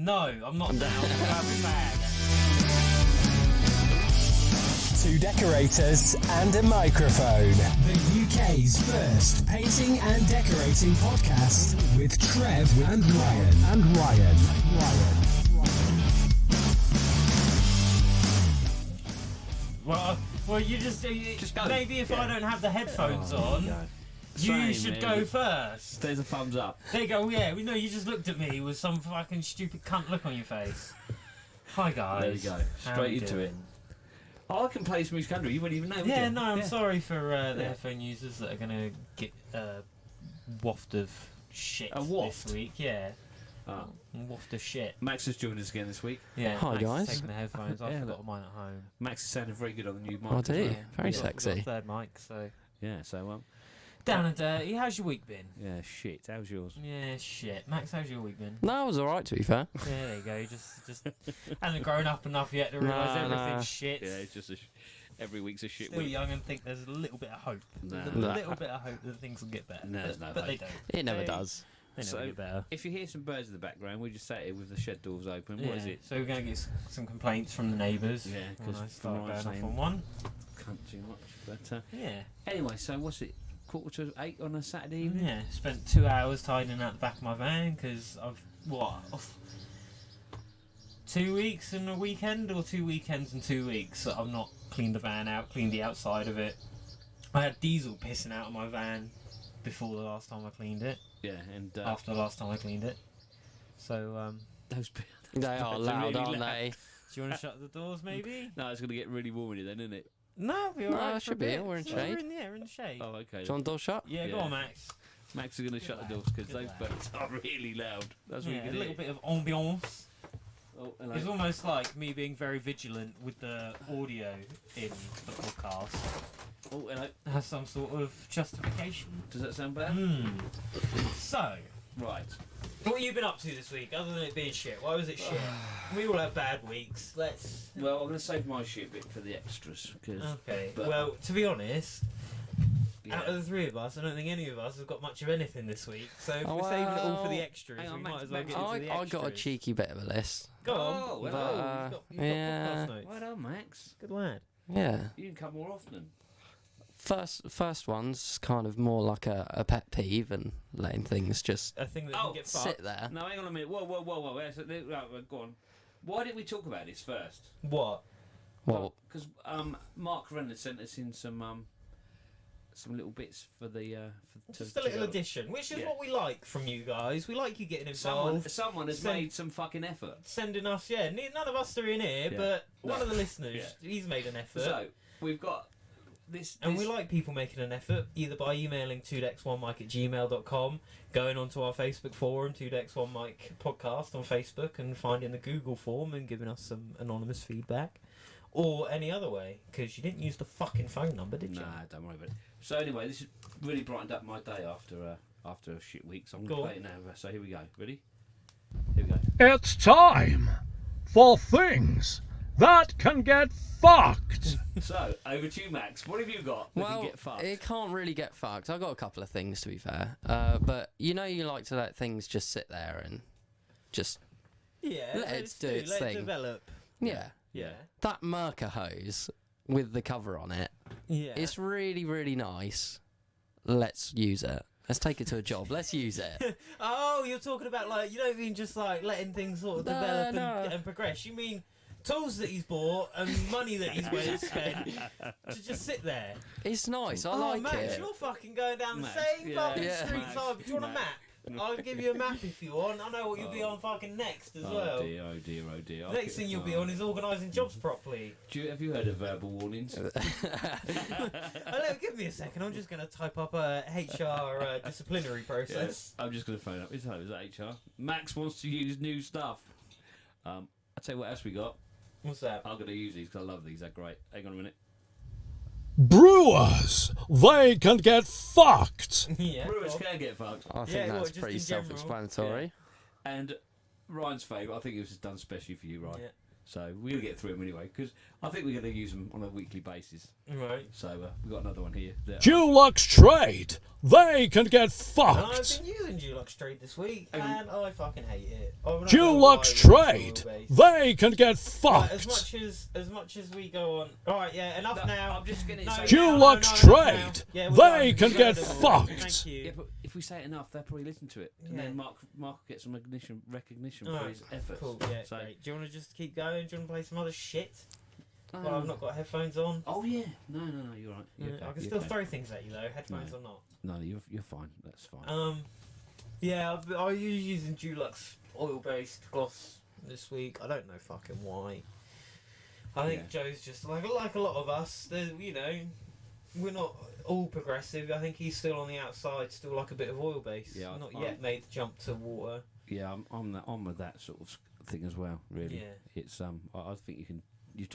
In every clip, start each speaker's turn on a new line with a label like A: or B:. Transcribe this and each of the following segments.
A: No, I'm not now. Grab it back.
B: Two decorators and a microphone. The UK's first painting and decorating podcast with Trev and Ryan.
A: Well, you just
C: go.
A: maybe if I don't have the headphones on, you should go first.
C: There's a thumbs up.
A: There you go. Yeah, no, you just looked at me with some fucking stupid cunt look on your face. Hi guys.
C: There you go. Straight into it. Oh, I can play some music under. You wouldn't even know.
A: Yeah, no, I'm sorry for the headphone users that are gonna get waft of shit this week. Yeah.
C: Oh.
A: Waft of shit.
C: Max has joined us again this week.
A: Yeah.
D: Hi,
A: Max
D: guys.
A: is taking the headphones. I forgot mine at home.
C: Max is sounding very good on the new mic.
D: Oh, do you?
A: Yeah.
D: Very
A: We've got
D: sexy.
A: a third mic, so.
C: Yeah, so
A: Down and dirty. How's your week been?
C: yeah, shit. How's yours?
A: Yeah, shit. Max, how's your week been?
D: No, it was alright, to be fair.
A: Yeah, there you go. You just hasn't grown up enough yet to realise everything's shit.
C: Yeah, it's just every week's a shit
A: Still
C: week.
A: young and think there's a little bit of hope. There's a
D: Nah.
A: little bit of hope that things will get better.
C: No, there's no
A: but
C: hope.
A: they don't.
D: It never does.
A: They never
C: So,
A: get better.
C: If you hear some birds in the background, we just sat here with the shed doors open.
A: Yeah.
C: What is it?
A: So we're going to get some complaints from the neighbours.
C: Yeah,
A: when I
C: because
A: start going off
C: saying
A: on one.
C: can't too much. But
A: Yeah.
C: anyway, so what's it? 7:45 on a Saturday evening?
A: Yeah. Spent 2 hours tidying out the back of my van because I've 2 weeks and a weekend, or 2 weekends and 2 weeks that I've not cleaned the van out, cleaned the outside of it. I had diesel pissing out of my van before the last time I cleaned it.
C: Yeah, and
A: After the last time I cleaned it. So,
C: those.
D: They are
C: birds
D: loud,
C: really
D: aren't
C: loud.
D: they?
A: do you want to shut the doors, maybe?
C: No, it's going to get really warm in here then, isn't it?
A: No, we're
D: No,
A: alright.
D: it should be. We're in shade.
A: We're in the shade.
C: Oh, okay.
D: Do you want the door shut?
A: Yeah, go
C: Yeah.
A: on, Max.
C: Max is going to shut the doors because
A: Good
C: those
A: lad.
C: birds are really loud. That's what
A: Yeah,
C: you
A: a
C: can
A: little
C: hear.
A: bit of ambiance.
C: Oh, hello.
A: It's almost like me being very vigilant with the audio in the podcast.
C: Oh, hello.
A: It has some sort of justification.
C: Does that sound better?
A: So,
C: Right.
A: what have you been up to this week, other than it being shit? Why was it shit? We all have bad weeks. Let's...
C: Well, I'm going to save my shit bit for the extras. Cause,
A: Okay,
C: but-
A: well, to be honest,
C: yeah.
A: out of the three of us, I don't think any of us have got much of anything this week. So if
D: Oh,
A: we're saving it all for the
D: well,
A: extras,
C: hang on,
A: we
C: Max,
A: might as well
C: Max,
A: get into the
D: I
A: extras.
D: got a cheeky bit of a list.
A: Go on.
C: Oh, well,
D: But,
A: You've got
D: yeah.
A: podcast notes.
C: Well done, Max.
A: Good lad.
D: Yeah.
C: You can come more often.
D: First one's kind of more like a pet peeve and letting things just
A: A thing that
C: Oh,
A: can get
D: sit
A: fucked.
D: there.
C: No, hang on a minute. Whoa. Right, go on. Why didn't we talk about this first?
A: What?
D: Well,
C: Because Mark Renner sent us in some little bits for the...
A: Just a little addition, which is
C: Yeah.
A: what we like from you guys. We like you getting involved.
C: Someone has
A: Send-
C: made some fucking effort.
A: Sending us, none of us are in here,
C: Yeah.
A: but
C: No.
A: one of the listeners, he's made an effort.
C: So, we've got this...
A: And we like people making an effort, either by emailing 2dex1mike@gmail.com, going onto our Facebook forum, 2dex1mike podcast on Facebook, and finding the Google form and giving us some anonymous feedback. Or any other way, because you didn't use the fucking phone number, did you?
C: Nah, don't worry about it. So anyway, this has really brightened up my day after a shit week, so I'm
A: Go
C: going
A: on.
C: to play it now. So here we go. Ready? Here we go.
E: It's time for things that can get fucked.
C: So, over to you, Max. What have you got that can
D: well,
C: get fucked?
D: it can't really get fucked. I've got a couple of things, to be fair. But you like to let things just sit there and just
A: Yeah,
D: Let it do its
A: let
D: thing.
A: it develop.
D: yeah.
A: Yeah.
D: That Merca hose with the cover on it,
A: Yeah.
D: it's really, really nice. Let's use it. Let's take it to a job. Let's use it.
A: Oh, you're talking about, like, you don't mean just like letting things sort of
D: No,
A: develop
D: no.
A: and progress. You mean tools that he's bought and money that he's willing to spend to just sit there.
D: It's nice. I
A: Oh,
D: like
A: Max,
D: it.
A: you're fucking going down the
C: Max,
A: same
C: yeah.
A: fucking
D: Yeah.
A: streets.
C: Max,
A: Do you want a
C: Max.
A: map? I'll give you a map if you want. I know what you'll be on fucking next as well.
C: Oh dear.
A: Next thing you'll be on is organising jobs properly.
C: Have you heard of verbal warnings?
A: Give me a second. I'm just going to type up a HR disciplinary process.
C: I'm just going to phone up. Is that HR? Max wants to use new stuff. I'll tell you what else we got.
A: What's that?
C: I'm going to use these because I love these. They're great. Hang on a minute.
E: Brewers, they can get fucked.
A: Yeah.
C: Brewers
A: well,
C: can get fucked.
D: I
A: Yeah,
D: think
A: well,
D: that's
A: just
D: pretty
A: in general.
D: self-explanatory.
C: And Ryan's favourite, I think it was done specially for you, Ryan.
A: Yeah.
C: So we'll get through them anyway, because I think we're going to use them on a weekly basis.
A: Right.
C: So we've got another one here.
E: Dulux Trade. They can get
A: And I've
E: fucked.
A: been using Dulux Trade this week, and I fucking hate it.
E: Dulux Trade. They can get
A: Right,
E: fucked.
A: as much as we go on. All right, yeah, enough now.
C: I'm just going to
A: No,
C: say...
E: Dulux
A: enough
E: Trade.
A: now. Yeah, we're
E: They
A: done.
E: can
A: We're
E: get
A: done.
E: fucked.
A: Thank you.
C: Yeah, but if we say it enough, they'll probably listen to it. And
A: Yeah.
C: then Mark will get some recognition for
A: Alright,
C: his efforts.
A: Cool, yeah,
C: So,
A: great. Do you want to just keep going? Do you want to play some other shit?
C: um,
A: Well, I've not got headphones on.
C: Oh, yeah. No, you're right. You're
A: Yeah,
C: okay,
A: I can
C: you're
A: still
C: okay.
A: throw things at you though, headphones or not.
C: No, you're fine. That's fine.
A: Yeah, I was using Dulux oil-based gloss this week. I don't know fucking why. I think Joe's just like a lot of us. We're not all progressive. I think he's still on the outside, still like a bit of oil-based.
C: Yeah,
A: not
C: I'm-
A: yet made the jump to water.
C: Yeah, I'm with that sort of thing as well. Really,
A: Yeah.
C: it's I think you can.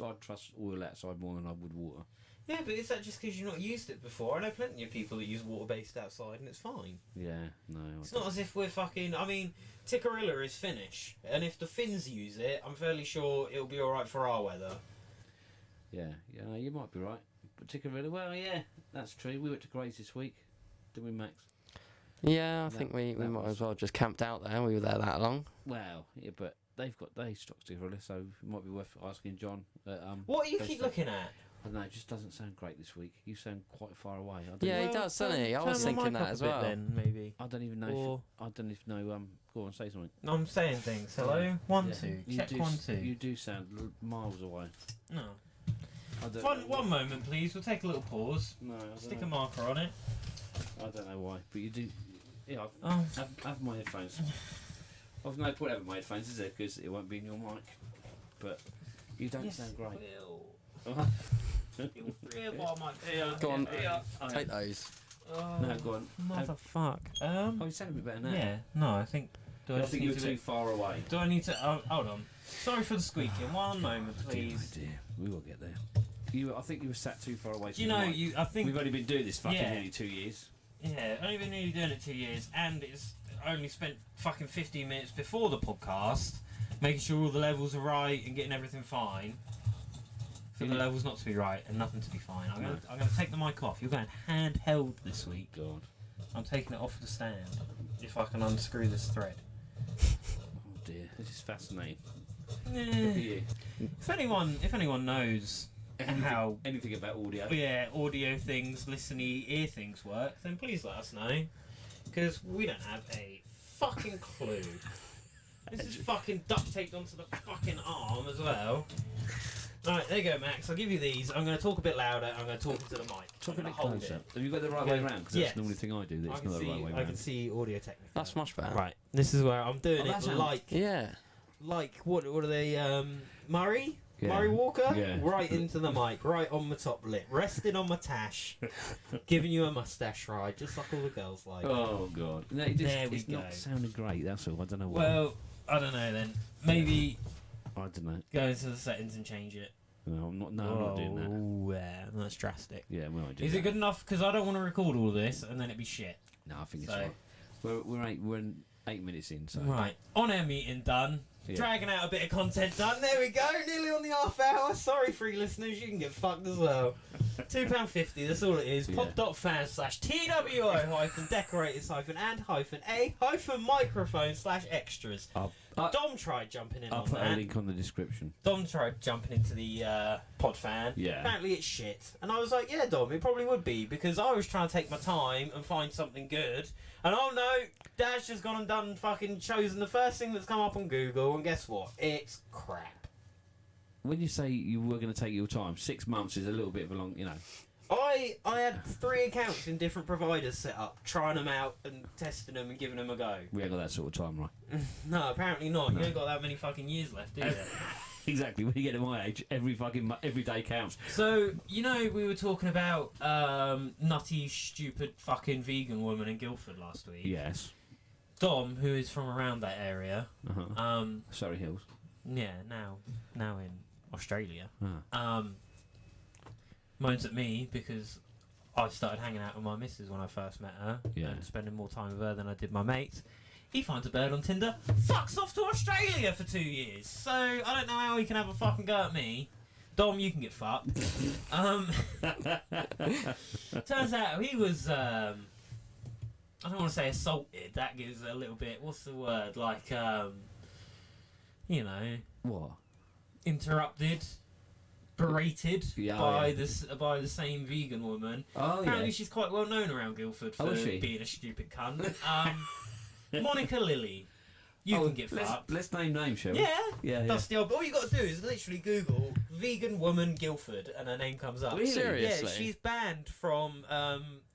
C: I'd trust oil outside more than I would water.
A: Yeah, but is that just because you've not used it before? I know plenty of people that use water-based outside, and it's fine.
C: Yeah, no.
A: It's not as if we're fucking. I mean, Ticarilla is Finnish, and if the Finns use it, I'm fairly sure it'll be all right for our weather.
C: Yeah, no, you might be right. Particularly, well, yeah, that's true. We went to Grays this week, didn't we, Max?
D: Yeah, I think we
C: that
D: might
C: was-
D: as well just camped out there. We were there that long.
C: Well, yeah, but they stock Ticarilla, so it might be worth asking John.
A: What do you
C: They
A: keep
C: stock-
A: looking at?
C: I don't know, it just doesn't sound great this week. You sound quite far away. I don't
D: Yeah,
C: know.
D: he does, doesn't he? I was
A: turn my
D: thinking
A: mic
D: that
A: up
D: as
A: a bit
D: well.
A: Then maybe.
C: I don't even know.
A: Or-
C: I don't even know. Go on, say something.
A: I'm saying things. Hello,
C: Yeah.
A: 1
C: Yeah.
A: 2.
C: You
A: Check
C: do
A: 1
C: s-
A: 2.
C: You do sound miles away.
A: No.
C: I don't know.
A: One moment, please. We'll take a little pause.
C: No, I don't
A: Stick
C: know.
A: a marker on it.
C: I don't know why, but you do. Yeah,
A: Oh.
C: have my headphones. I've no point having my headphones, is there? Because it won't be in your mic. But you don't
A: Yes,
C: sound great.
D: Go on,
C: Yeah.
D: take those.
C: No, go on.
A: Motherfuck.
C: Oh, you sound a bit better now.
A: Yeah. No, I think. Do I
C: I
A: just
C: think
A: need
C: you're
A: to
C: too
A: be-
C: far away.
A: Do I need to? Oh, hold on. Sorry for the squeaking. One moment,
C: Oh, dear,
A: please.
C: oh dear. We will get there. I think you were sat too far away.
A: Do you
C: from the
A: know?
C: mic.
A: I think.
C: We've only been doing this fucking
A: Yeah.
C: nearly 2 years.
A: Yeah, only been nearly doing it 2 years, and it's only spent fucking 15 minutes before the podcast making sure all the levels are right and getting everything fine. For the levels not to be right and nothing to be fine. I'm gonna take the mic off. You're going handheld this week.
C: God.
A: I'm taking it off the stand. If I can unscrew this thread.
C: Oh dear. This is fascinating. Look at
A: Yeah.
C: you.
A: If anyone knows how
C: Anything about audio?
A: audio things, listen-y ear things work, then please let us know. Because we don't have a fucking clue. This is fucking duct taped onto the fucking arm as well. Right, there you go, Max. I'll give you these. I'm going to talk a bit louder. I'm going to talk into the mic.
C: Talk a
A: I'm
C: bit
A: gonna hold
C: closer.
A: it.
C: Have you got the right way around? Because
A: Yes.
C: that's the only thing I do.
A: I
C: That's
A: can
C: not the right way
A: see. I
C: around.
A: can see audio technically.
D: That's much better.
A: Right. This is where I'm doing
C: Oh,
A: it
C: that sounds-
D: Yeah.
A: like what are they? Murray.
C: Yeah.
A: Murray Walker,
C: Yeah.
A: right into the mic, right on my top lip, resting on my tash, giving you a mustache ride, just like all the girls like.
C: Oh god. No,
A: There we
C: it's
A: go.
C: not sounding great. That's all. I don't know why.
A: Well, I don't know then. Maybe
C: I don't know.
A: go into the settings and change it.
C: No, I'm not. No, I'm not doing that.
A: Oh, yeah, that's drastic.
C: Yeah, we might do
A: Is
C: that.
A: it good enough? Because I don't want to record all of this and then it'd be shit.
C: No, I think it's
A: So-
C: fine. We're 8 minutes in. So
A: Right, on-air meeting done.
C: Yeah.
A: Dragging out a bit of content done. There we go. Nearly on the half hour. Sorry, free listeners. You can get fucked as well. £2.50. That's all it is.
C: Yeah.
A: pod.fans/TWO-decorators-and-microphone/extras. Dom tried jumping in
C: I'll
A: on
C: put a
A: that.
C: link on the description.
A: Dom tried jumping into the pod fan.
C: Yeah.
A: Apparently it's shit. And I was like, yeah, Dom, it probably would be because I was trying to take my time and find something good. And oh no, Dad's just gone and done fucking chosen the first thing that's come up on Google, and guess what? It's crap.
C: When you say you were going to take your time, 6 months is a little bit of a long, you know.
A: I had 3 accounts in different providers set up, trying them out and testing them and giving them a go.
C: We ain't got that sort of time, right?
A: No, apparently not. You ain't got that many fucking years left, do you?
C: Exactly. When you get to my age, every day counts.
A: So, you know, we were talking about nutty, stupid fucking vegan woman in Guildford last week.
C: Yes.
A: Dom, who is from around that area,
C: Surrey Hills.
A: yeah, now in Australia,
C: Ah.
A: moans at me because I started hanging out with my missus when I first met her
C: Yeah.
A: and spending more time with her than I did my mates. He finds a bird on Tinder, fucks off to Australia for 2 years. So I don't know how he can have a fucking go at me. Dom, you can get fucked. Turns out he was, I don't want to say assaulted. That gives a little bit, what's the word? Like, you know.
C: What?
A: Interrupted, berated
C: Yeah,
A: by the same vegan woman.
C: Oh,
A: Apparently
C: yeah.
A: she's quite well known around Guildford for
C: Oh, is she?
A: being a stupid cunt. Monica Lilly. You can get fucked.
C: Let's name names, shall we?
A: Yeah. That's the old. All you got to do is literally Google vegan woman Guildford, and her name comes up.
C: Really?
D: Seriously?
A: Yeah, she's banned from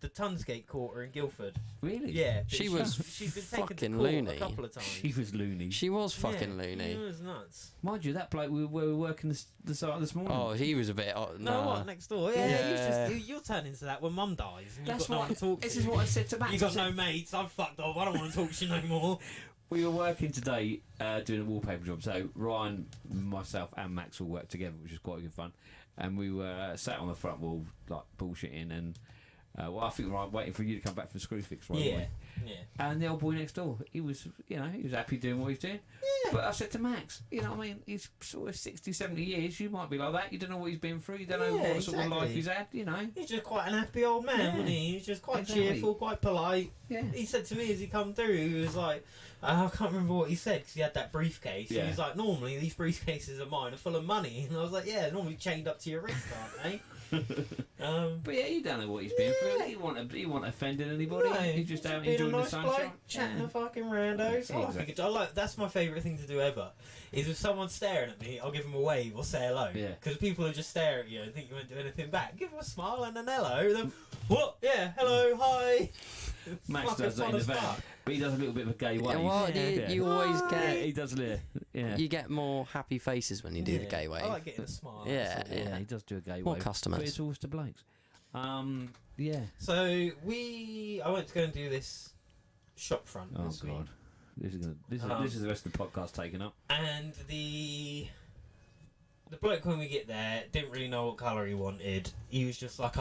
A: the Tunsgate Quarter in Guildford.
C: Really?
A: Yeah, but
D: She's
A: been taken to
D: fucking
A: court
D: loony.
A: a couple of times.
C: She was loony.
D: She was fucking
A: Yeah,
D: loony.
A: It was nuts.
C: Mind you, that bloke we were working this morning.
D: Oh, he was a bit.
A: No,
D: nah.
A: what next door? Yeah,
D: Yeah.
A: you'll turn into that when Mum dies and you've
C: That's
A: got no one to talk to.
C: This is what I said to Max.
A: You got no mates. I'm fucked off. I don't want to talk to you no more.
C: We were working today doing a wallpaper job. So Ryan, myself, and Max all worked together, which was quite good fun. And we were sat on the front wall, like bullshitting, and I think we were waiting for you to come back from Screwfix right away.
A: Yeah.
C: And the old boy next door, he was happy doing what he's doing.
A: Yeah.
C: But I said to Max, you know what I mean, he's sort of 60, 70 years, you might be like that, you don't know what he's been through, you don't know
A: Yeah,
C: what sort of life
A: exactly.
C: he's had, you know.
A: He's just quite an happy old man,
C: Yeah.
A: wasn't he? He's just quite
C: Exactly.
A: cheerful, quite polite.
C: Yeah.
A: He said to me as he come through, he was like, I can't remember what he said because he had that briefcase.
C: Yeah.
A: He was like, normally these briefcases of mine are full of money. And I was like, yeah, they're normally chained up to your wrist, aren't they?
C: But yeah, you don't know what he's been through. He wasn't offending anybody.
A: No,
C: He's just out
A: being
C: enjoying
A: a
C: the
A: nice
C: sunshine.
A: bloke, chatting to fucking randos.
C: Yeah, exactly.
A: I like that's my favourite thing to do ever. Is if someone's staring at me, I'll give them a wave or say hello.
C: Yeah.
A: Because people will just stare at you and think you won't do anything back. Give them a smile and an hello. Then, what? Yeah. Hello. Hi.
C: Max
A: Fucking
C: does that in
A: fun
C: the
A: as
C: van,
A: fuck.
C: but he does a little bit of a gay wave.
D: Well,
A: Yeah.
D: you always
C: Yeah,
D: get.
C: he does a little. Yeah.
D: You get more happy faces when you do the gay wave.
A: I like getting a smile.
D: Yeah.
A: that's all.
C: Yeah, he does do a gay
D: More
C: wave.
D: customers.
C: But it's always to blokes. Yeah.
A: So I went to go and do this shop front.
C: Oh
A: this week.
C: god. This is the rest of the podcast taken up.
A: And the bloke when we get there didn't really know what colour he wanted. He was just like,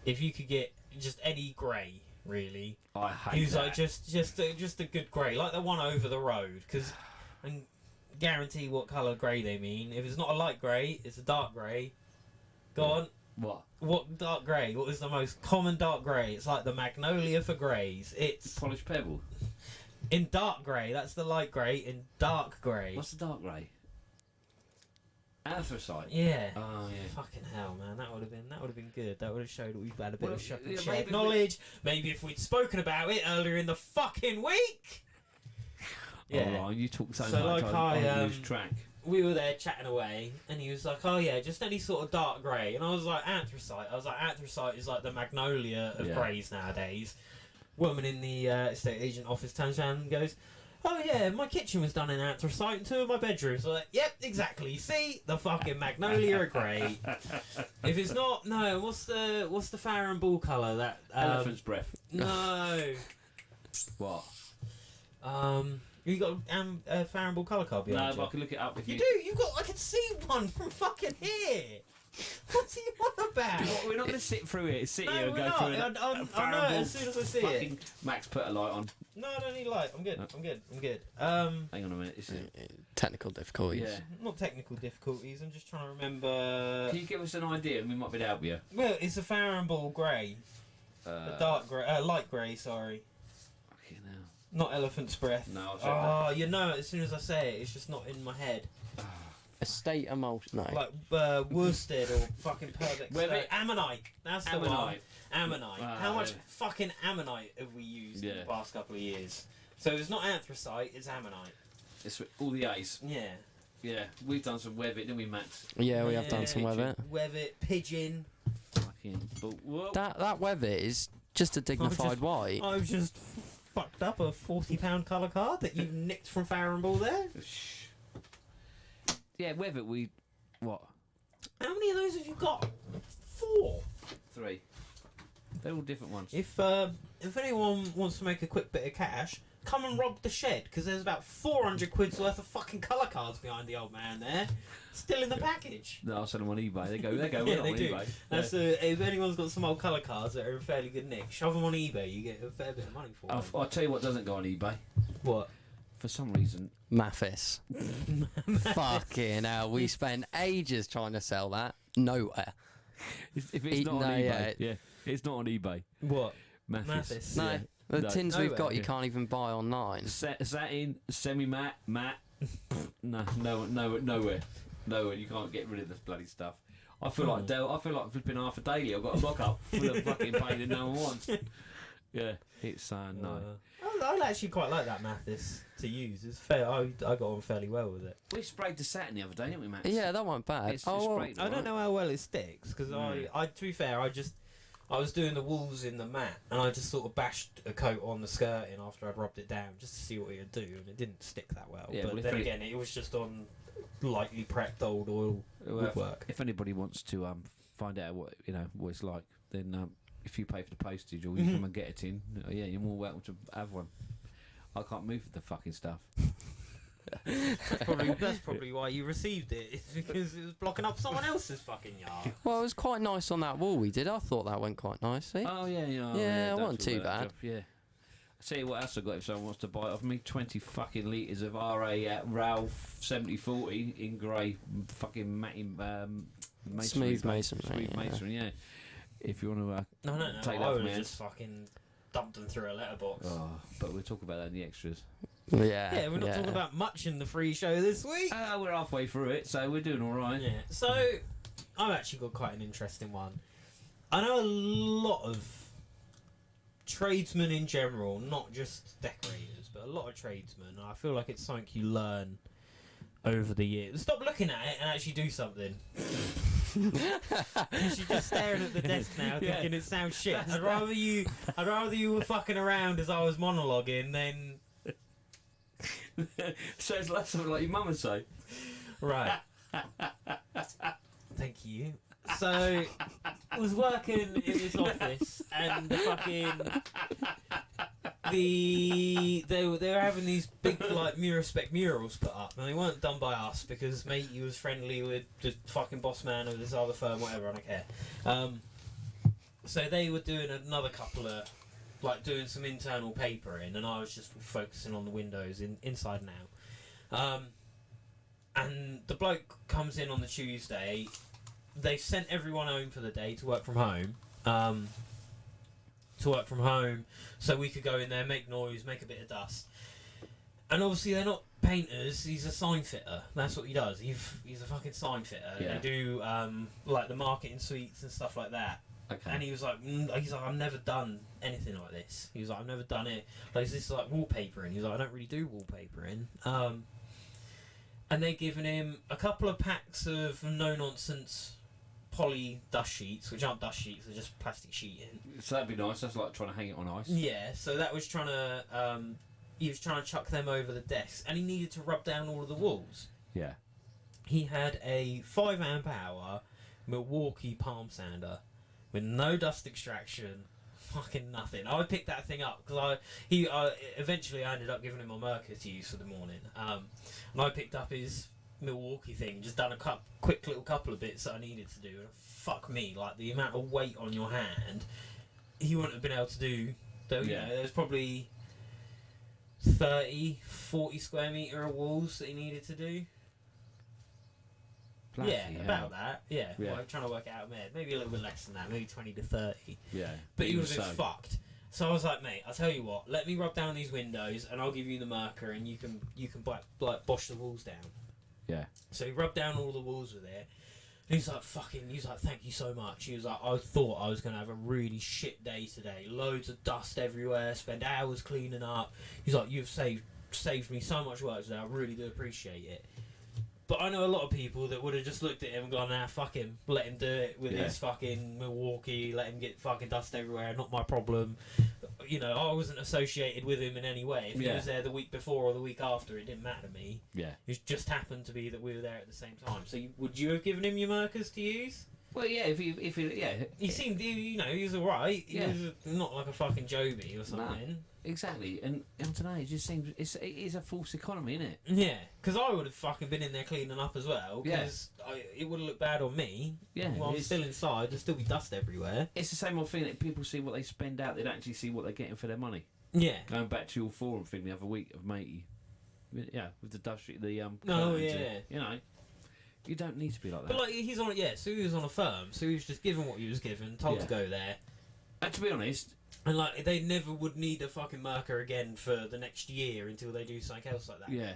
A: if you could get just any grey, really.
C: I hate
A: He was
C: that.
A: like, just a good grey, like the one over the road, because I can guarantee what colour grey they mean. If it's not a light grey, it's a dark grey. Go on. What dark grey? What is the most common dark grey? It's like the magnolia for greys. It's
C: Polished pebble.
A: in dark grey. That's the light grey. In dark grey.
C: What's the dark grey? Anthracite.
A: Yeah.
C: Oh yeah.
A: Fucking hell, man! That would have been good. That would have showed that we've had a bit
C: Well,
A: of shared
C: yeah, maybe if
A: knowledge. Maybe if we'd spoken about it earlier in the fucking week. Yeah.
C: Oh, Ryan, you talk so,
A: So,
C: much.
A: like,
C: I lose track.
A: We were there chatting away, and he was like, "Oh yeah, just any sort of dark grey." And I was like, "Anthracite." I was like, "Anthracite is like the magnolia of
C: Yeah.
A: greys nowadays." Woman in the estate agent office turns around and goes, "Oh yeah, my kitchen was done in anthracite and 2 of my bedrooms." I'm like, "Yep, exactly. See, the fucking magnolia are grey. If it's not, no. What's the Farrow and Ball colour? That
C: Elephant's breath.
A: No.
C: What?
A: You got a Farrow and Ball colour card behind
C: No,
A: you?
C: but I can look it up if
A: You
C: you.
A: do. You've got. I can see one from fucking here. What's he on about?
C: What, we're not going to sit through it. Sit
A: No,
C: here and
A: we're
C: go
A: not.
C: through it.
A: I know it as soon as I see it.
C: Fucking Max put a light on.
A: No, I don't need light. I'm good.
C: No.
A: I'm good. I'm good.
C: Hang on a minute. This is.
D: Technical difficulties.
C: Yeah.
A: Not technical difficulties. I'm just trying to remember.
C: Can you give us an idea? We might be able to help you.
A: Well, it's a Farrow and Ball grey, a dark grey, light grey. Sorry,
C: Fucking hell.
A: not elephant's breath.
C: No, I'll check
A: Oh, you know it as soon as I say it. It's just not in my head.
D: Estate emulsion. No.
A: Like worsted or fucking perfect.
C: Where
A: stone.
C: they-
A: Ammonite. That's the one.
C: Ammonite.
A: Ammonite.
C: Ah,
A: How much
C: yeah.
A: fucking ammonite have we used in
C: Yeah.
A: the past couple of years? So it's not anthracite. It's ammonite.
C: It's all the A's.
A: Yeah.
C: Yeah, we've done some Webbit, didn't we, Max?
D: Yeah, we have done some with it.
A: Webbit, pigeon.
C: Fucking. But whoa.
D: That webbit is just a dignified
A: just-
D: white.
A: I've just fucked up a £40 colour card that you nicked from Farrow and Ball there.
C: Shh. Yeah, Webbit, we. What?
A: How many of those have you got? 4.
C: 3. They're all different ones.
A: If anyone wants to make a quick bit of cash, come and rob the shed, because there's about 400 quid's worth of fucking colour cards behind the old man there, still in the package.
C: No, I'll sell them on eBay. They go.
A: Yeah,
C: We're not
A: they
C: on
A: do.
C: eBay.
A: That's if anyone's got some old colour cards that are in fairly good nick, shove them on eBay. You get a fair bit of money for them.
C: I'll tell you what doesn't go on eBay.
A: What?
C: for some reason,
D: Mathis. Fucking hell, we spent ages trying to sell that. Nowhere.
C: if it's not on eBay, it's not on eBay.
A: What?
C: Mathis.
D: No.
C: Yeah.
D: The
C: No.
D: tins we've got, you
C: Yeah.
D: can't even buy online.
C: Satin, semi-matte, matte. Nowhere. You can't get rid of this bloody stuff. I feel like flipping half a daily. I've got a mock-up full of fucking paint that no one wants. Yeah, it's no.
A: I actually quite like that Mathis to use. It's fair. I got on fairly well with it.
C: We sprayed the satin the other day, didn't we, Max?
D: Yeah, that wasn't bad.
C: It's sprayed,
A: I don't know how well it sticks because I to be fair, I was doing the walls in the mat and I just sort of bashed a coat on the skirting after I'd rubbed it down just to see what it would do, and it didn't stick that well.
C: Yeah,
A: but
C: well,
A: then again, it was just on lightly prepped old oil woodwork.
C: If anybody wants to find out what it's like, then if you pay for the postage or you come and get it in, you're more welcome to have one. I can't move the fucking stuff.
A: That's probably why you received it. It's because it was blocking up someone else's fucking yard.
D: Well, it was quite nice on that wall we did. I thought that went quite nicely.
C: Oh yeah.
D: Yeah, it wasn't too bad.
C: Job, yeah. I'll tell you what else I got if someone wants to buy it off me. 20 fucking litres of RA Ralph 7040 in grey fucking matting
D: Smooth masonry.
C: Smooth masonry, yeah. If you want to
A: No.
C: take
A: I
C: that
A: would
C: from
A: have
C: me.
A: just fucking dumped them through a letterbox.
C: Oh, but we'll talk about that in the extras.
D: Yeah.
A: We're not talking about much in the free show this week.
C: We're halfway through it, so we're doing all right.
A: Yeah. So I've actually got quite an interesting one. I know a lot of tradesmen in general, not just decorators, but a lot of tradesmen. And I feel like it's something you learn over the years. Stop looking at it and actually do something. She's just staring at the desk now, thinking it sounds shit. I'd rather you were fucking around as I was monologuing than.
C: So it's like something like your mum would say.
A: Right. Thank you. So I was working in this office and the fucking they were having these big like Muraspec murals put up, and they weren't done by us because matey was friendly with the fucking boss man of this other firm, whatever. I don't care. So they were doing another couple of doing some internal papering, and I was just focusing on the windows inside now. And the bloke comes in on the Tuesday. They sent everyone home for the day to work from home. So we could go in there, make noise, make a bit of dust. And obviously they're not painters, he's a sign fitter. That's what he does. He's a fucking sign fitter.
C: Yeah.
A: They do the marketing suites and stuff like that.
C: Okay.
A: And he was like, I've never done anything like this. He was like, I've never done it. Like, is this like wallpapering? He's like, I don't really do wallpapering. And they're giving him a couple of packs of no-nonsense poly dust sheets, which aren't dust sheets, they're just plastic sheeting.
C: So that'd be nice. That's like trying to hang it on ice.
A: Yeah, so that was trying to, he was trying to chuck them over the desks, and he needed to rub down all of the walls.
C: Yeah.
A: He had a 5 amp hour Milwaukee palm sander with no dust extraction, fucking nothing. I picked that thing up because eventually I ended up giving him my Merkur to use for the morning, and I picked up his Milwaukee thing, just done a quick little couple of bits that I needed to do, and fuck me, like the amount of weight on your hand, he wouldn't have been able to do. Though, you know, there's probably 30-40 square metre of walls that he needed to do.
C: Bloody
A: yeah,
C: hell.
A: about that. Yeah,
C: Yeah.
A: Like trying to work it out in my head. Maybe a little bit less than that, maybe 20 to 30.
C: Yeah.
A: But he
C: Even
A: would have been
C: so.
A: fucked. So I was like, mate, I'll tell you what, let me rub down these windows and I'll give you the Merkur and you can bosh the walls down.
C: Yeah.
A: So he rubbed down all the walls with it. And he's like, thank you so much. He was like, I thought I was going to have a really shit day today. Loads of dust everywhere, spend hours cleaning up. He's like, you've saved me so much work today, I really do appreciate it. But I know a lot of people that would have just looked at him and gone, nah, fuck him. Let him do it with his fucking Milwaukee. Let him get fucking dust everywhere. Not my problem. You know, I wasn't associated with him in any way. If he was there the week before or the week after, it didn't matter to me.
C: Yeah.
A: It just happened to be that we were there at the same time. So would you have given him your Merkurs to use?
C: Well, yeah. If
A: He seemed, you know, he was alright. He was not like a fucking Joby or something.
C: Exactly. And I don't know. It just seems it is a false economy, isn't it?
A: Yeah, because I would have fucking been in there cleaning up as well.
C: Yeah.
A: Because it would have looked bad on me.
C: Yeah.
A: While I'm still inside, there'd still be dust everywhere.
C: It's the same old thing that people see what they spend out. They don't actually see what they're getting for their money.
A: Yeah.
C: Going back to your forum thing the other week of matey Yeah, with the dust sheet, the
A: Oh,
C: curtains,
A: yeah.
C: You know, you don't need to be like that.
A: But like he's on, so he was on a firm, so he was just given what he was given, told
C: Yeah.
A: to go there,
C: And to be honest,
A: and like they never would need a fucking marker again for the next year until they do something else like that.
C: yeah,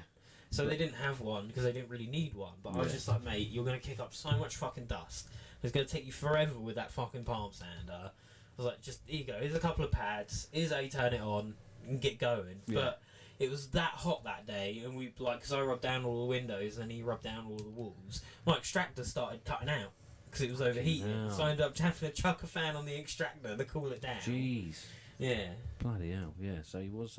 A: So they didn't have one because they didn't really need one. But I was
C: Yeah.
A: just like, mate, you're gonna kick up so much fucking dust. It's gonna take you forever with that fucking palm sander. I was like, just here you go. Here's a couple of pads. Here's how you turn it on and get going.
C: Yeah.
A: But it was that hot that day, and we like because I rubbed down all the windows and he rubbed down all the walls. My extractor started cutting out because it was overheating.
C: hell.
A: So I ended up having to chuck a fan on the extractor to cool it down.
C: jeez,
A: Yeah.
C: bloody hell, yeah. So he was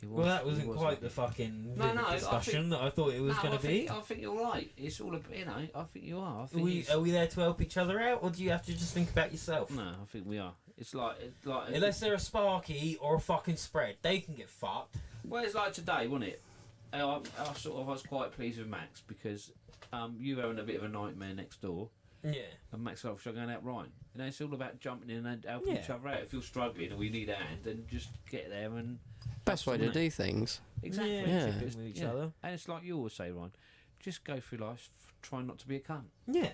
A: Well, that wasn't
C: he was
A: quite
C: lucky.
A: the fucking
C: No,
A: vivid
C: no, I
A: discussion
C: think-
A: that I thought it was going
C: I
A: to be.
C: think, I think you're right. It's all a, you know. I think you are. I
A: Are
C: think
A: we,
C: it's-
A: are we there to help each other out, or do you have to just think about yourself?
C: No, I think we are. It's like
A: Unless they're a Sparky or a fucking spread, they can get fucked.
C: well, it's like today, wasn't it? I was quite pleased with Max because you were having a bit of a nightmare next door,
A: Yeah.
C: and Max was going out Ryan. You know, it's all about jumping in and helping
A: Yeah.
C: each other out. If you're struggling and we need a hand, then just get there and
D: Best way to do things.
C: exactly
A: Yeah.
D: Yeah.
A: With each other.
C: And it's like you always say, Ryan, just go through life, try not to be a cunt.
A: Yeah.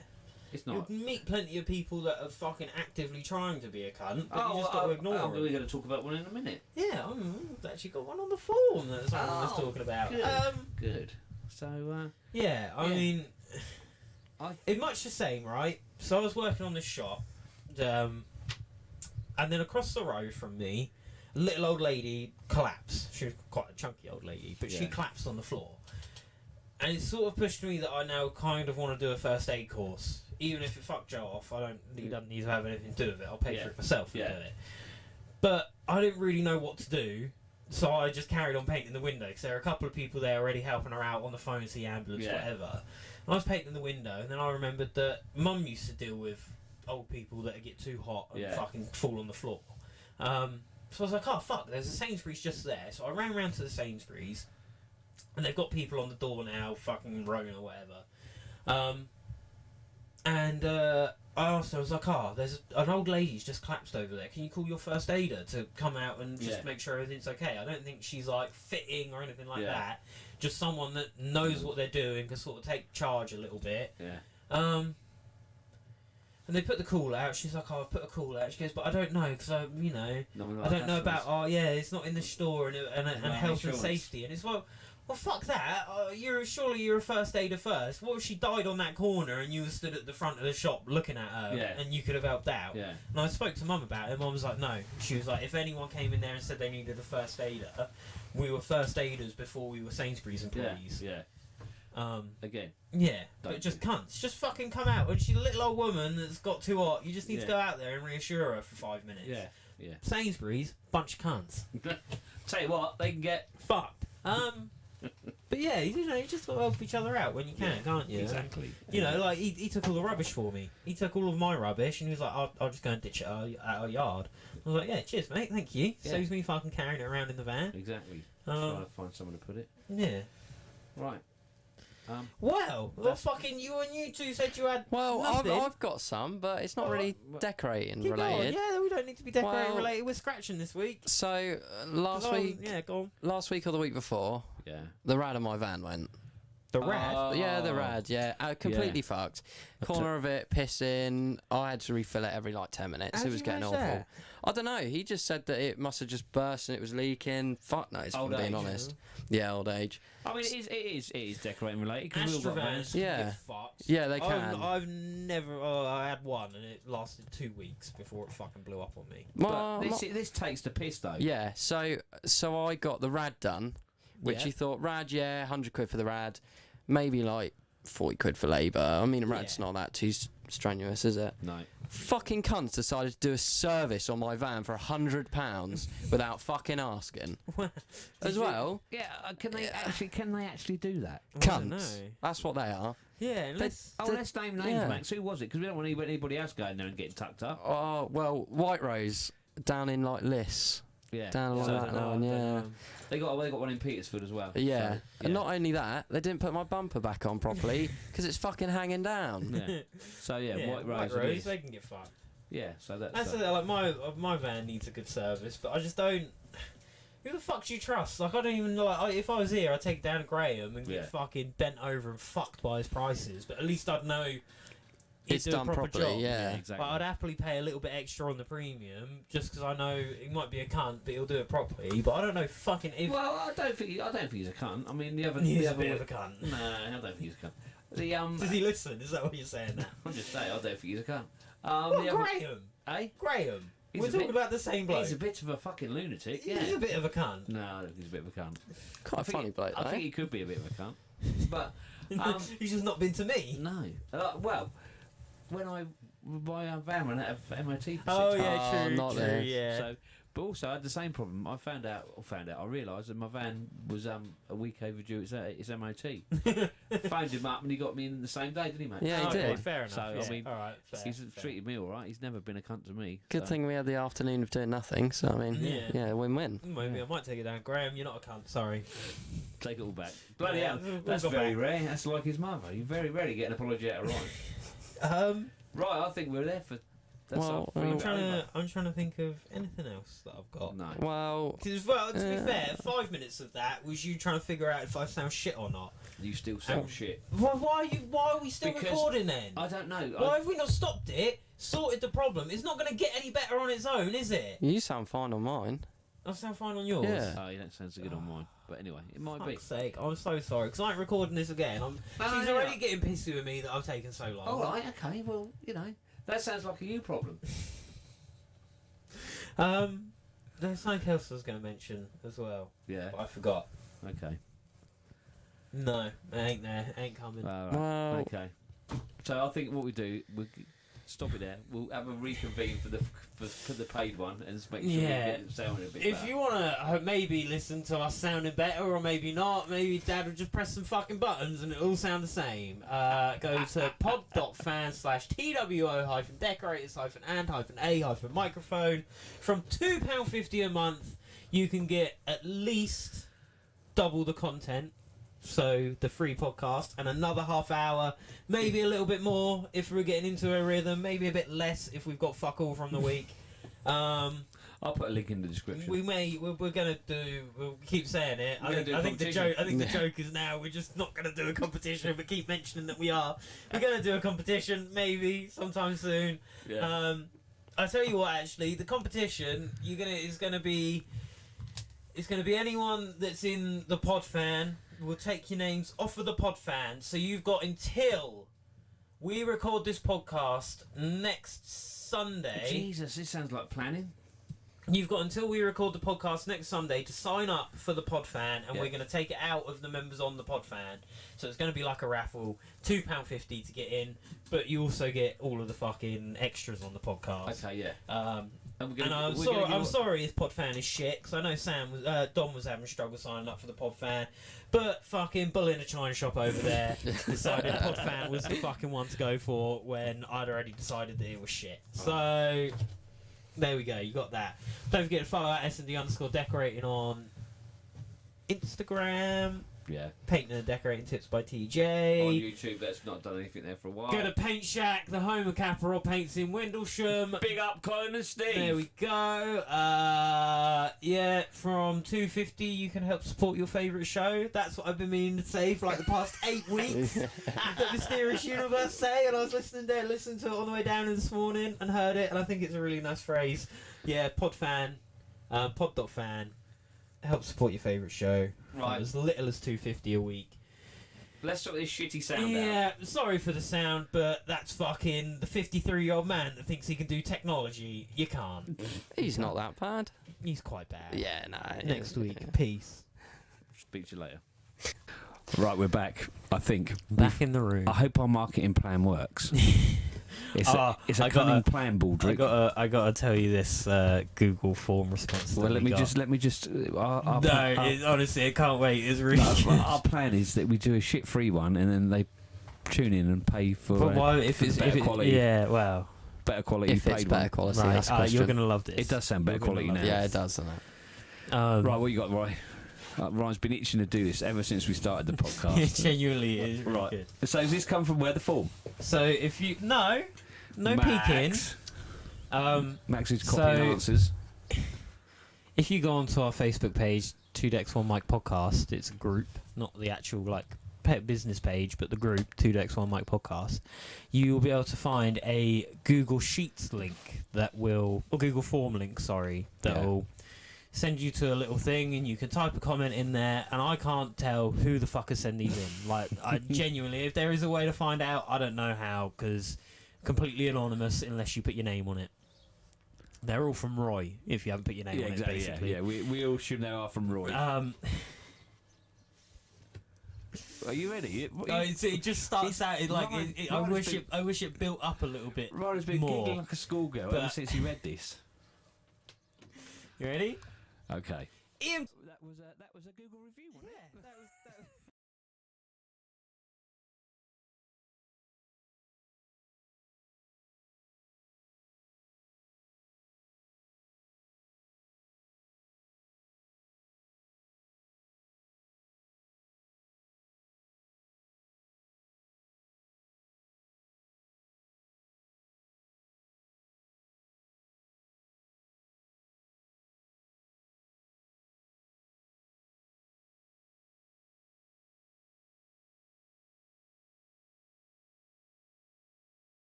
C: It's
A: You'll
C: not.
A: meet plenty of people that are fucking actively trying to be a cunt, but
C: Oh,
A: you just got to ignore them.
C: we're going to talk about one in a minute.
A: Yeah, I've actually got one on the form that someone was
C: Oh,
A: talking about.
C: good. Good. So,
A: Yeah, I
C: Yeah.
A: mean,
C: I
A: it's much the same, right? So I was working on this shop, and then across the road from me, a little old lady collapsed. She was quite a chunky old lady, but she
C: Yeah.
A: collapsed on the floor. And it sort of pushed me that I now kind of want to do a first aid course. Even if it fucked Joe off, he doesn't need to have anything to do with it. I'll pay
C: Yeah.
A: for it myself and
C: Yeah.
A: do it. But I didn't really know what to do, so I just carried on painting the window because there were a couple of people there already helping her out on the phone to the ambulance,
C: Yeah.
A: whatever. And I was painting the window, and then I remembered that Mum used to deal with old people that get too hot and
C: Yeah.
A: fucking fall on the floor. So I was like, oh fuck, there's a Sainsbury's just there. So I ran round to the Sainsbury's, and they've got people on the door now, fucking rowing or whatever. I asked her, I was like, there's an old lady's just collapsed over there. Can you call your first aider to come out and just
C: Yeah.
A: make sure everything's okay? I don't think she's like fitting or anything like
C: Yeah.
A: that. Just someone that knows what they're doing, can sort of take charge a little bit.
C: yeah.
A: And they put the call out. She's like, I've put a call out. She goes, but I don't know because I don't know about. Oh yeah, it's not in the store and
C: About
A: health and
C: insurance.
A: safety. And it's well, fuck that. Surely you're a first aider first. What if she died on that corner and you were stood at the front of the shop looking at her
C: Yeah.
A: and you could have helped out?
C: Yeah.
A: And I spoke to Mum about it. Mum was like, no. She was like, if anyone came in there and said they needed a first aider, we were first aiders before we were Sainsbury's employees.
C: Yeah. Again.
A: Yeah,
C: Don't
A: but just cunts. Just fucking come out. When she's a little old woman that's got too hot, you just need to
C: Yeah.
A: go out there and reassure her for 5 minutes.
C: Yeah. Yeah.
A: Sainsbury's, bunch of cunts.
C: Tell you what, they can get.
A: Fucked. But yeah, you know, you just got to help each other out when you can, can't you?
C: Exactly.
A: You know, like he took all the rubbish for me. He took all of my rubbish and he was like, I'll just go and ditch it at our yard. I was like, yeah, cheers, mate, thank you.
C: Yeah.
A: Saves me fucking carrying it around in the van.
C: Exactly. Trying to find someone to put it.
A: Yeah.
C: Right.
A: Well, fucking you two said you had
D: Well,
A: nothing.
D: I've got some, but it's not really decorating
A: Keep going.
D: related.
A: Yeah, we don't need to be decorating
D: Well-
A: related. We're scratching this week.
D: So last week,
A: Yeah, go on.
D: last week or the week before,
C: Yeah.
D: the rad of my van went.
A: The rad.
D: Yeah, the rad. Yeah, completely fucked. Corner of it, pissing. I had to refill it every like 10 minutes.
A: How'd
D: It was
A: you
D: getting
A: manage
D: awful.
A: that?
D: I don't know. He just said that it must have just burst and it was leaking. Fuck knows, if I'm
C: Old
D: being
C: age.
D: honest. Yeah, old age.
C: I mean, it is decorating related. 'Cause we all got
A: Astrovans
C: vans.
A: can
D: Yeah.
A: get fucked.
D: Yeah, they can.
A: I've never. I had one and it lasted 2 weeks before it fucking blew up on me.
D: Well,
C: But this takes the piss though.
D: yeah, so I got the rad done, which
A: Yeah.
D: he thought, rad, yeah, 100 quid for the rad, maybe like 40 quid for labour. I mean, a rad's
A: Yeah.
D: not that too strenuous, is it?
C: No.
D: Fucking cunts decided to do a service on my van for £100 without fucking asking. As well,
C: Yeah. Can they actually do that?
A: I don't
D: cunts.
A: know.
D: That's what they are.
A: Yeah, unless.
C: Oh, let's name names,
D: yeah.
C: Max. Who was it? Because we don't want anybody else going there and getting tucked up.
D: Oh, well, White Rose down in like Liss.
C: Yeah.
D: Down like
C: So
D: that one, yeah.
C: they got one in Petersfield as well.
D: Yeah.
C: So,
D: And not only that, they didn't put my bumper back on properly because it's fucking hanging down.
C: Yeah. So yeah, White Rose.
A: White
C: it
A: Rose,
C: is.
A: they can get fucked.
C: Yeah. So
A: That's like my van needs a good service, but I just don't. Who the fuck do you trust? Like, I don't even know. If I was here, I'd take it down to Graham and get fucking bent over and fucked by his prices. But at least I'd know
D: It's
A: do a
D: done
A: proper
D: properly,
A: job.
D: yeah.
C: Exactly.
A: But I'd happily pay a little bit extra on the premium just because I know he might be a cunt, but he'll do it properly. But I don't know fucking if.
C: Well, I don't think he's a cunt. I mean,
A: He's a bit of a cunt.
C: No, I don't think he's a cunt.
A: Does he listen? Is that what you're saying now?
C: I'm just saying, I don't think he's a cunt.
A: Graham.
C: Eh?
A: Graham.
C: He's
A: We're
C: a
A: talking
C: bit-
A: about the same bloke.
C: He's a bit of a fucking lunatic. Yeah.
A: He's a bit of a cunt.
C: No, I don't think he's a bit of a cunt.
D: Quite a funny bloke,
C: I
D: though.
C: think he could be a bit of a cunt. But
A: He's just not been to me.
C: no. Well, when I buy a van and have MOT for 6
A: Oh
C: months.
A: yeah, true,
D: not
A: true,
D: there.
A: yeah.
C: So, but also I had the same problem. I realised that my van was a week overdue its MOT. Phoned him up and he got me in the same day, didn't he, mate?
D: Yeah, he
A: Okay,
D: did.
A: fair enough.
C: So, I
A: yeah.
C: mean,
A: all right, fair,
C: He's
A: fair.
C: treated me all right. He's never been a cunt to me.
D: Good
C: so.
D: thing we had the afternoon of doing nothing, so I mean,
A: Yeah.
D: win-win.
A: Maybe I might take it down. Graham, you're not a cunt. Sorry.
C: Take it all back. Bloody
A: Yeah,
C: hell,
A: we'll
C: that's
A: go
C: very
A: back.
C: rare. That's like his mother. You very rarely get an apology out of Ryan. Right, I think we're there for. That's
D: Well,
C: our
A: I'm
C: free
A: I'm trying to think of anything else that I've got.
C: No.
D: Well,
A: Because, well, to be fair, 5 minutes of that was you trying to figure out if I sound shit or not.
C: You still sound shit.
A: Why are we still
C: Because
A: recording then?
C: I don't know.
A: Why have we not stopped it? Sorted the problem. It's not going to get any better on its own, is it?
D: you sound fine on mine.
A: I sound fine on yours.
D: Yeah.
C: Oh, you don't sound so good on mine. But anyway, it might be.
A: Fuck's sake, I'm so sorry because I ain't recording this again. She's
C: no,
A: already
C: no.
A: getting pissy with me that I've taken so long.
C: All right, okay. Well, that sounds like a you problem.
A: There's something else I was going to mention as well,
C: Yeah.
A: but I forgot.
C: Okay.
A: No, it ain't there. It ain't coming.
C: All right.
D: Well-
C: Okay. So I think what we do, we'll stop it there. We'll have a reconvene for the paid one and just make sure we get it sounding a bit
A: If
C: better.
A: you want to maybe listen to us sounding better or maybe not, maybe Dad will just press some fucking buttons and it'll all sound the same. Go to pod.fan/TWO-decorators-and-a-microphone. From £2.50 a month, you can get at least double the content. So the free podcast and another half hour, maybe a little bit more if we're getting into a rhythm, maybe a bit less if we've got fuck all from the week.
C: I'll put a link in the description.
A: We're gonna do. We'll keep saying it. I think the joke is now we're just not gonna do a competition, but keep mentioning that we are. We're gonna do a competition maybe sometime soon.
C: Yeah.
A: I tell you what, actually, the competition is gonna be anyone that's in the pod fan. We'll take your names off of the pod fan. So you've got until we record this podcast next Sunday.
C: Jesus, this sounds like planning.
A: You've got until we record the podcast next Sunday to sign up for the pod fan, and
C: Yeah.
A: we're going to take it out of the members on the pod fan. So it's going to be like a raffle, £2.50 to get in, but you also get all of the fucking extras on the podcast.
C: Okay, yeah.
A: And I'm sorry if pod fan is shit, because I know Don was having struggle signing up for the pod fan, but fucking bull in a china shop over there decided pod fan was the fucking one to go for when I'd already decided that it was shit. So there we go, you got that. Don't forget to follow at S&D_decorating on Instagram.
C: Yeah.
A: Painting and Decorating Tips by
C: On
A: TJ.
C: YouTube, that's not done anything there for a while.
A: Go to Paint Shack, the home of Caparol Paints in Windlesham.
C: Big up, Colin and Steve.
A: There we go. Yeah, from $2.50 you can help support your favourite show. That's what I've been meaning to say for like the past 8 weeks. The Mysterious Universe say, and I was listening to it on the way down this morning and heard it, and I think it's a really nice phrase. Yeah, pod.fan. Help support your favourite show.
C: Right.
A: As little as $2.50 a week.
C: Let's sort this shitty sound out.
A: Yeah, sorry for the sound, but that's fucking the 53-year-old man that thinks he can do technology. You can't.
D: He's not that bad.
A: He's quite bad.
D: Yeah, no.
A: Next week. Peace.
C: Speak to you later. Right, we're back. I think.
A: Back in the room.
C: I hope our marketing plan works. It's a cunning plan, Baldrick.
A: I gotta tell you this Google form response.
C: Well, let me just.
A: Honestly, I can't wait. It's really.
C: Our plan is that we do a shit-free one, and then they tune in and pay for.
A: But why if it's
C: better quality?
A: Yeah, well,
C: Better quality.
D: If it's
C: paid
D: better
C: one.
D: quality,
A: right.
D: that's the question.
A: You're gonna love this.
C: It does sound better
A: You're gonna
C: quality
A: love
C: now.
D: Yeah, it does, doesn't it?
C: Right, what you got, Roy? Ryan's been itching to do this ever since we started the
A: It
C: podcast.
A: genuinely is really
C: Right.
A: good.
C: So has this come from where the form?
A: So if you no peeking.
C: Max is
A: So-
C: copying answers.
A: If you go onto our Facebook page, 2Decks1 Mic Podcast, it's a group, not the actual like business page, but the group 2Decks1 Mic Podcast. You will be able to find a Google Sheets link or Google Form link, that will send you to a little thing, and you can type a comment in there. And I can't tell who the fuck has sent these in. Like, I genuinely, if there is a way to find out, I don't know how, because completely anonymous unless you put your name on it. They're all from Roy, if you haven't put your name on
C: exactly,
A: it, basically.
C: Yeah, we all should know are from Roy. Are you ready?
A: It just starts out like I wish it built up a little bit.
C: Ryan's been
A: more.
C: giggling like a schoolgirl ever since he read this.
A: You ready?
C: Okay.
A: Ian.
C: That was a Google review, wasn't it?
A: That was